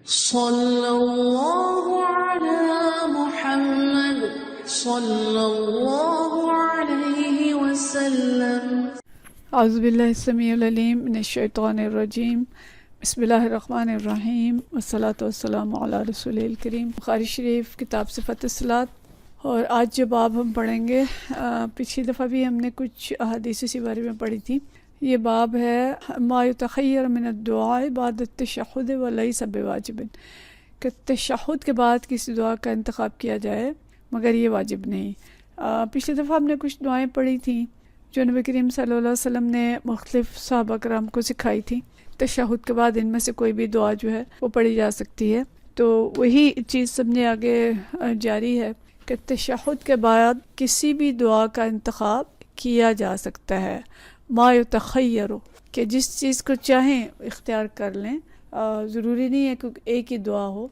صلی اللہ علی محمد صلی اللہ علیہ وسلم۔ اعوذ باللہ السمیع العلیم من الشیطان الرجیم، بسم اللہ الرحمن الرحیم، والصلاۃ والسلام علی رسول الکریم۔ بخاری شریف کتاب صفت الصلاۃ، اور آج جو باب ہم پڑھیں گے، پچھلی دفعہ بھی ہم نے کچھ احادیث اسی بارے میں پڑھی تھی۔ یہ باب ہے ما یتخیر من الدعاء بعد التشہد ولیس بواجب، کہ تشہد کے بعد کسی دعا کا انتخاب کیا جائے مگر یہ واجب نہیں۔ پچھلی دفعہ ہم نے کچھ دعائیں پڑھی تھیں جو نبی کریم صلی اللہ علیہ وسلم نے مختلف صحابہ کرام کو سکھائی تھی۔ تشہد کے بعد ان میں سے کوئی بھی دعا جو ہے وہ پڑھی جا سکتی ہے، تو وہی چیز سب نے آگے جاری ہے کہ تشہد کے بعد کسی بھی دعا کا انتخاب کیا جا سکتا ہے۔ ما یتخیر، کہ جس چیز کو چاہیں اختیار کر لیں، ضروری نہیں ہے کہ ایک ہی دعا ہو۔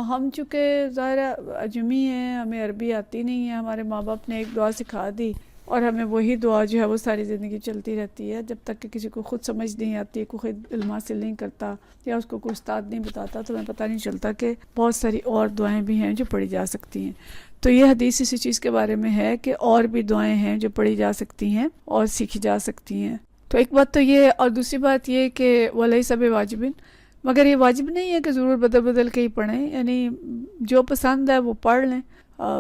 ہم چونکہ ظاہر اجمی ہیں، ہمیں عربی آتی نہیں ہے، ہمارے ماں باپ نے ایک دعا سکھا دی اور ہمیں وہی دعا جو ہے وہ ساری زندگی چلتی رہتی ہے، جب تک کہ کسی کو خود سمجھ نہیں آتی، کوئی خود علم حاصل نہیں کرتا یا اس کو کوئی استاد نہیں بتاتا، تو ہمیں پتہ نہیں چلتا کہ بہت ساری اور دعائیں بھی ہیں جو پڑھی جا سکتی ہیں۔ تو یہ حدیث اسی چیز کے بارے میں ہے کہ اور بھی دعائیں ہیں جو پڑھی جا سکتی ہیں اور سیکھی جا سکتی ہیں۔ تو ایک بات تو یہ، اور دوسری بات یہ کہ ولیس بواجب، مگر یہ واجب نہیں ہے کہ ضرور بدل بدل کے ہی پڑھیں، یعنی جو پسند ہے وہ پڑھ لیں،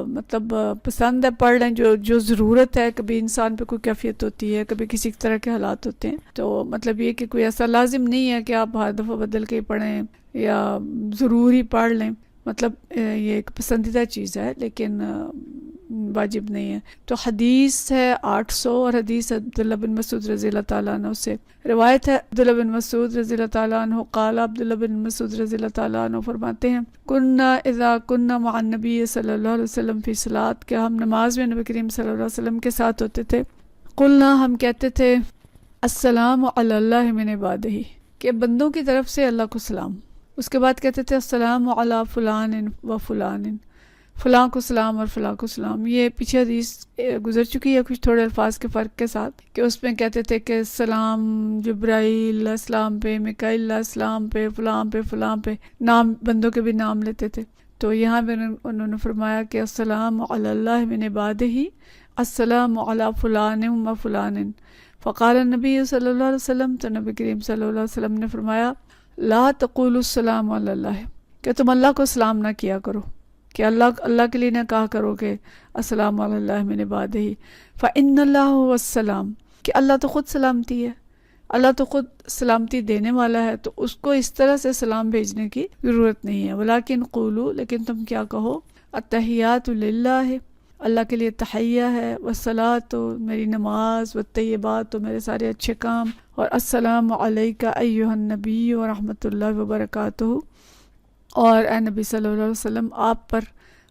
مطلب پسند ہے پڑھ لیں، جو ضرورت ہے۔ کبھی انسان پہ کوئی کیفیت ہوتی ہے، کبھی کسی طرح کے حالات ہوتے ہیں، تو مطلب یہ کہ کوئی ایسا لازم نہیں ہے کہ آپ ہر دفعہ بدل کے ہی پڑھیں یا ضرور ہی پڑھ لیں، مطلب یہ ایک پسندیدہ چیز ہے لیکن واجب نہیں ہے۔ تو حدیث ہے 800، اور حدیث عبداللہ بن مسعود رضی اللہ تعالیٰ عنہ سے روایت ہے۔ عبداللہ بن مسعود رضی اللہ تعالیٰ عنہ قال، عبداللہ بن مسعود رضی اللہ تعالیٰ عنہ فرماتے ہیں، کننا اذا کننا مع النبی صلی اللہ علیہ وسلم فی صلاۃ، کہ ہم نماز میں نبی کریم صلی اللہ علیہ وسلم کے ساتھ ہوتے تھے، قلنا، ہم کہتے تھے، السلام علی اللہ من عبادہ، کہ بندوں کی طرف سے اللہ کو سلام۔ اس کے بعد کہتے تھے السلام علی فلان و فلان، فلاں کو سلام اور فلاں کو سلام۔ یہ پیچھے حدیث گزر چکی ہے کچھ تھوڑے الفاظ کے فرق کے ساتھ، کہ اس میں کہتے تھے کہ سلام جبرائیل علیہ السلام پہ، میکائیل علیہ السلام پہ، فلاں پہ، فلاں پہ، نام بندوں کے بھی نام لیتے تھے۔ تو یہاں پہ انہوں نے فرمایا کہ السلام علی اللہ من عبادہ، السلام علی فلان و فلان۔ فقال النبی صلی اللہ علیہ وسلم، تو نبی کریم صلی اللہ علیہ وسلم نے فرمایا، لا تقولوا السلام علی اللہ، کہ تم اللہ کو سلام نہ کیا کرو، کہ اللہ کے لیے نہ کہا کرو کہ السلام علی اللہ من عبادہ، فإن اللہ هو السلام، کہ اللہ تو خود سلامتی ہے، اللہ تو خود سلامتی دینے والا ہے، تو اس کو اس طرح سے سلام بھیجنے کی ضرورت نہیں ہے۔ ولیکن قولوا، لیکن تم کیا کہو، التحیات للہ، اللہ کے لیے تحیہ ہے، والصلاۃ، میری نماز، والطیبات، میرے سارے اچھے کام، اور السلام علیک ایھا النبی ورحمۃ اللہ وبرکاتہ، اور اے نبی صلی اللہ علیہ وسلم، آپ پر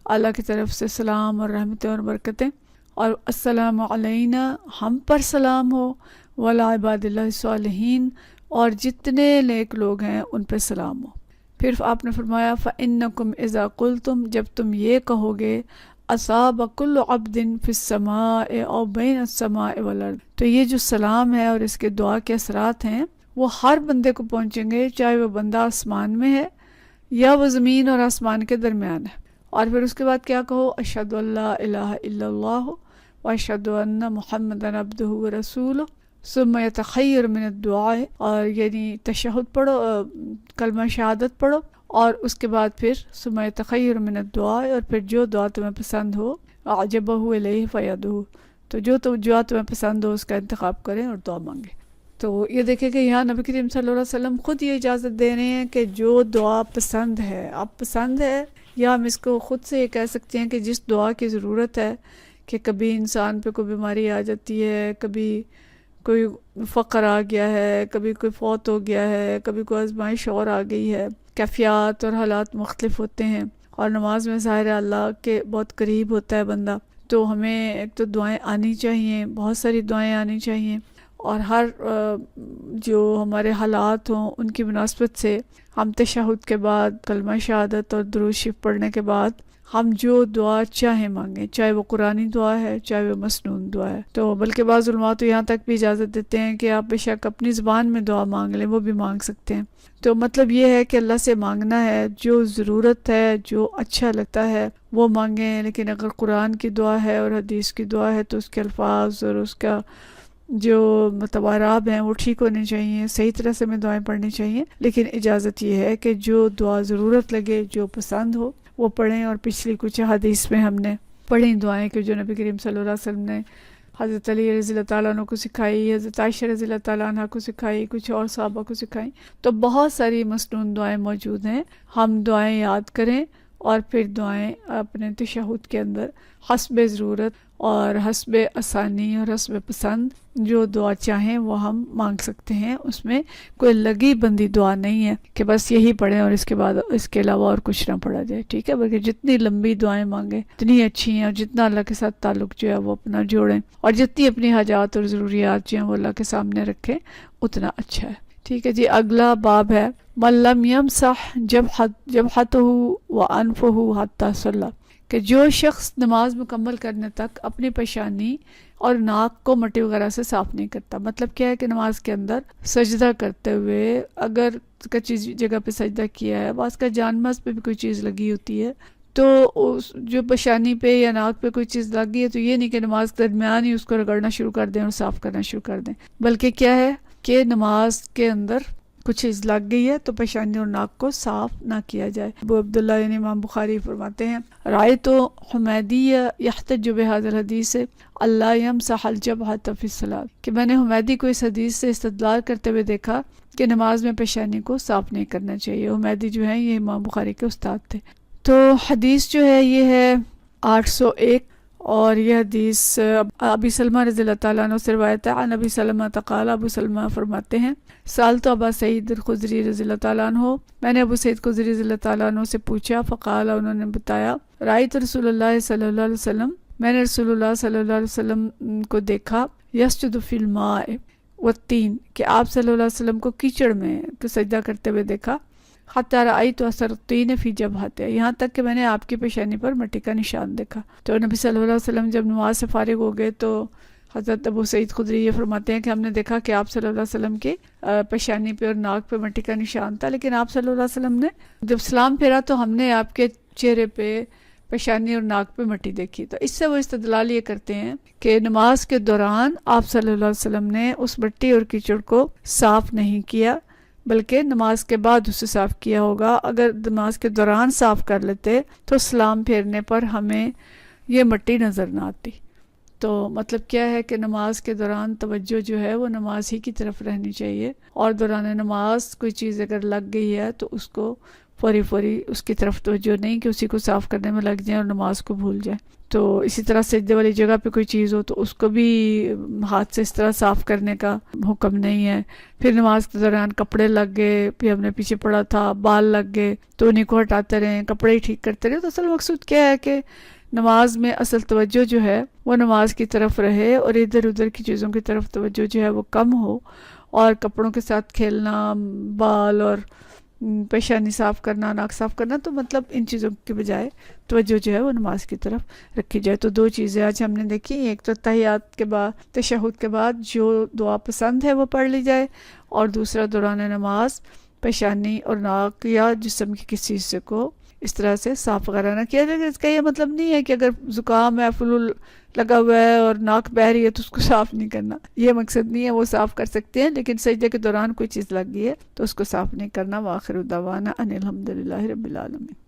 اللہ کی طرف سے سلام اور رحمتیں اور برکتیں، اور السلام علینا، ہم پر سلام ہو، وعلی عباد اللہ الصالحین، اور جتنے نیک لوگ ہیں ان پہ سلام ہو۔ پھر آپ نے فرمایا فإنکم اذا قلتم، جب تم یہ کہو گے، اصاب کل عبد فی السماء او بین السماء والارض، تو یہ جو سلام ہے اور اس کے دعا کے اثرات ہیں وہ ہر بندے کو پہنچیں گے، چاہے وہ بندہ آسمان میں ہے یا وہ زمین اور آسمان کے درمیان ہے۔ اور پھر اس کے بعد کیا کہو، اشہد ان لا الہ الا اللہ واشہد ان محمدا عبدہ ورسولہ، ثم یتخیر من الدعاء، اور یعنی تشہد پڑھو، کلمہ شہادت پڑھو، اور اس کے بعد پھر ثم یتخیر من الدعاء، اور پھر جو دعا تمہیں پسند ہو، اعجبہ الیہ فیدعو، تو جو دعا تمہیں پسند ہو اس کا انتخاب کریں اور دعا مانگیں۔ تو یہ دیکھیں کہ یہاں نبی کریم صلی اللہ علیہ وسلم خود یہ اجازت دے رہے ہیں کہ جو دعا پسند ہے، آپ پسند ہے، یا ہم اس کو خود سے یہ کہہ سکتے ہیں کہ جس دعا کی ضرورت ہے، کہ کبھی انسان پہ کوئی بیماری آ جاتی ہے، کبھی کوئی فقر آ گیا ہے، کبھی کوئی فوت ہو گیا ہے، کبھی کوئی آزمائش اور آ گئی ہے، کیفیات اور حالات مختلف ہوتے ہیں، اور نماز میں ظاہر اللہ کے بہت قریب ہوتا ہے بندہ، تو ہمیں ایک تو دعائیں آنی چاہیے، بہت ساری دعائیں آنی چاہیے، اور ہر جو ہمارے حالات ہوں ان کی مناسبت سے ہم تشہد کے بعد کلمہ شہادت اور درود شریف پڑھنے کے بعد ہم جو دعا چاہیں مانگیں، چاہے وہ قرآنی دعا ہے چاہے وہ مسنون دعا ہے. تو بلکہ بعض علماء تو یہاں تک بھی اجازت دیتے ہیں کہ آپ بے شک اپنی زبان میں دعا مانگ لیں، وہ بھی مانگ سکتے ہیں. تو مطلب یہ ہے کہ اللہ سے مانگنا ہے، جو ضرورت ہے، جو اچھا لگتا ہے وہ مانگیں. لیکن اگر قرآن کی دعا ہے اور حدیث کی دعا ہے تو اس کے الفاظ اور اس کا جو مطلب اعراب ہیں وہ ٹھیک ہونے چاہیے، صحیح طرح سے ہمیں دعائیں پڑھنی چاہیے. لیکن اجازت یہ ہے کہ جو دعا ضرورت لگے، جو پسند ہو وہ پڑھیں. اور پچھلی کچھ حدیث میں ہم نے پڑھی دعائیں کہ جو نبی کریم صلی اللہ علیہ وسلم نے حضرت علی رضی اللہ تعالیٰ عنہ کو سکھائی، حضرت عائشہ رضی اللہ تعالیٰ عنہ کو سکھائی، کچھ اور صحابہ کو سکھائی. تو بہت ساری مسنون دعائیں موجود ہیں. ہم دعائیں یاد کریں اور پھر دعائیں اپنے تشہد کے اندر حسب ضرورت اور حسب آسانی اور حسب پسند جو دعا چاہیں وہ ہم مانگ سکتے ہیں. اس میں کوئی لگی بندی دعا نہیں ہے کہ بس یہی پڑھیں اور اس کے بعد اس کے علاوہ اور کچھ نہ پڑھا جائے، ٹھیک ہے. بلکہ جتنی لمبی دعائیں مانگیں اتنی اچھی ہیں، اور جتنا اللہ کے ساتھ تعلق جو ہے وہ اپنا جوڑیں، اور جتنی اپنی حاجات اور ضروریات جو ہیں وہ اللہ کے سامنے رکھیں اتنا اچھا ہے. ٹھیک ہے جی. اگلا باب ہے من لم یمسح جبہتہ وانفہ حتی صلی، کہ جو شخص نماز مکمل کرنے تک اپنی پیشانی اور ناک کو مٹی وغیرہ سے صاف نہیں کرتا. مطلب کیا ہے کہ نماز کے اندر سجدہ کرتے ہوئے اگر کچھ جگہ پہ سجدہ کیا ہے، بعض کا جان ماز پہ بھی کوئی چیز لگی ہوتی ہے، تو جو پیشانی پہ یا ناک پہ کوئی چیز لگی ہے تو یہ نہیں کہ نماز کے درمیان ہی اس کو رگڑنا شروع کر دیں اور صاف کرنا شروع کر دیں، بلکہ کیا ہے کہ نماز کے اندر کچھ چیز لگ گئی ہے تو پیشانی اور ناک کو صاف نہ کیا جائے. ابو عبداللہ یعنی امام بخاری فرماتے ہیں رأیت حمیدی یحتج بہذا الحدیث اللہ یمسح الجبہۃ فی الصلاۃ، کہ میں نے حمیدی کو اس حدیث سے استدلال کرتے ہوئے دیکھا کہ نماز میں پیشانی کو صاف نہیں کرنا چاہیے. حمیدی جو ہیں یہ امام بخاری کے استاد تھے. تو حدیث جو ہے یہ ہے 801، اور یہ حدیث ابی سلمہ رضی اللہ تعالیٰ عنہ سے روایت ہے. عن ابی سلمہ قال، ابو سلمہ فرماتے ہیں سألت ابا سعید الخدری رضی اللہ تعالیٰ عنہ، میں نے ابو سعید خدری رضی اللہ تعالیٰ عنہ سے پوچھا. فقال، انہوں نے بتایا رأیت رسول اللہ صلی اللہ علیہ وسلم، میں نے رسول اللہ صلی اللہ علیہ وسلم کو دیکھا یسجد فی الماء والطین، کہ آپ صلی اللہ علیہ وسلم کو کیچڑ میں تو سجدہ کرتے ہوئے دیکھا. حتی رأیت اثر الطین فی جبہتہ، یہاں تک کہ میں نے آپ کی پیشانی پر مٹی کا نشان دیکھا. تو نبی صلی اللہ علیہ وسلم جب نماز سے فارغ ہو گئے تو حضرت ابو سعید خدری یہ فرماتے ہیں کہ ہم نے دیکھا کہ آپ صلی اللہ علیہ وسلم کے پیشانی پہ اور ناک پہ مٹی کا نشان تھا، لیکن آپ صلی اللہ علیہ وسلم نے جب سلام پھیرا تو ہم نے آپ کے چہرے پہ، پیشانی اور ناک پہ مٹی دیکھی. تو اس سے وہ استدلال یہ کرتے ہیں کہ نماز کے دوران آپ صلی اللہ علیہ وسلم نے اس مٹی اور کیچڑ کو صاف نہیں کیا، بلکہ نماز کے بعد اسے صاف کیا ہوگا. اگر نماز کے دوران صاف کر لیتے تو سلام پھیرنے پر ہمیں یہ مٹی نظر نہ آتی. تو مطلب کیا ہے کہ نماز کے دوران توجہ جو ہے وہ نماز ہی کی طرف رہنی چاہیے، اور دوران نماز کوئی چیز اگر لگ گئی ہے تو اس کو فوری اس کی طرف توجہ نہیں کہ اسی کو صاف کرنے میں لگ جائیں اور نماز کو بھول جائیں. تو اسی طرح سجدے والی جگہ پہ کوئی چیز ہو تو اس کو بھی ہاتھ سے اس طرح صاف کرنے کا حکم نہیں ہے. پھر نماز کے دوران کپڑے لگ گئے، پھر ہم نے پیچھے پڑا تھا، بال لگ گئے تو انہیں کو ہٹاتے رہیں، کپڑے ہی ٹھیک کرتے رہیں. تو اصل مقصود کیا ہے کہ نماز میں اصل توجہ جو ہے وہ نماز کی طرف رہے، اور ادھر ادھر کی چیزوں کی طرف توجہ جو ہے وہ کم ہو، اور کپڑوں کے ساتھ کھیلنا، بال اور پیشانی صاف کرنا، ناک صاف کرنا، تو مطلب ان چیزوں کے بجائے توجہ جو ہے وہ نماز کی طرف رکھی جائے. تو دو چیزیں آج ہم نے دیکھی، ایک تو تحیات کے بعد، تشہد کے بعد جو دعا پسند ہے وہ پڑھ لی جائے، اور دوسرا دوران نماز پیشانی اور ناک یا جسم کی کسی حصے کو اس طرح سے صاف وغیرہ نہ کیا جائے. اس کا یہ مطلب نہیں ہے کہ اگر زکام ہے، فلو لگا ہوا ہے اور ناک بہہ رہی ہے تو اس کو صاف نہیں کرنا، یہ مقصد نہیں ہے. وہ صاف کر سکتے ہیں، لیکن سجدے کے دوران کوئی چیز لگ گئی ہے تو اس کو صاف نہیں کرنا. وآخر دعوانا ان الحمدللہ رب العالمین.